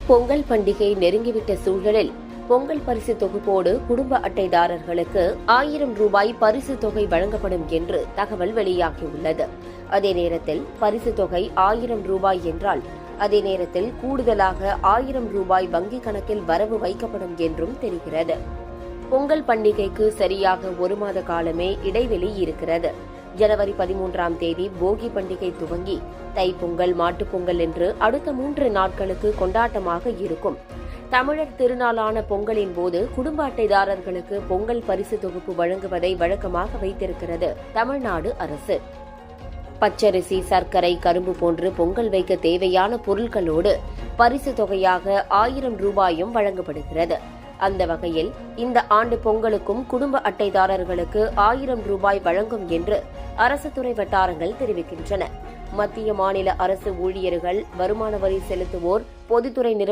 பொங்கல் பண்டிகை நெருங்கிவிட்ட சூழலில் பொங்கல் பரிசு தொகுப்போடு குடும்ப அட்டைதாரர்களுக்கு 1000 ரூபாய் பரிசு தொகை வழங்கப்படும் என்று தகவல் வெளியாகியுள்ளது. அதே நேரத்தில் பரிசு தொகை 1000 ரூபாய் என்றால் அதே நேரத்தில் கூடுதலாக 1000 ரூபாய் வங்கிக் கணக்கில் வரவு வைக்கப்படும் என்றும் தெரிகிறது. பொங்கல் பண்டிகைக்கு சரியாக 1 மாத காலமே இடைவெளி இருக்கிறது. ஜனவரி 13ஆம் தேதி போகி பண்டிகை துவங்கி தைப்பொங்கல், மாட்டுப்பொங்கல் என்று அடுத்த 3 நாட்களுக்கு கொண்டாட்டமாக இருக்கும். தமிழர் திருநாளான பொங்கலின் போது குடும்ப அட்டைதாரர்களுக்கு பொங்கல் பரிசு தொகுப்பு வழங்குவதை வழக்கமாக வைத்திருக்கிறது தமிழ்நாடு அரசு. பச்சரிசி, சர்க்கரை, கரும்பு போன்று பொங்கல் வைக்க தேவையான பொருட்களோடு பரிசு தொகையாக 1000 ரூபாயும் வழங்கப்படுகிறது. அந்த வகையில் இந்த ஆண்டு பொங்கலுக்கும் குடும்ப அட்டைதாரர்களுக்கு 1000 ரூபாய் வழங்கும் என்று அரசு துறை வட்டாரங்கள் தெரிவிக்கின்றன. மத்திய, மாநில அரசு ஊழியர்கள், வருமான வரி செலுத்துவோர், பொதுத்துறை நிறுவனங்கள்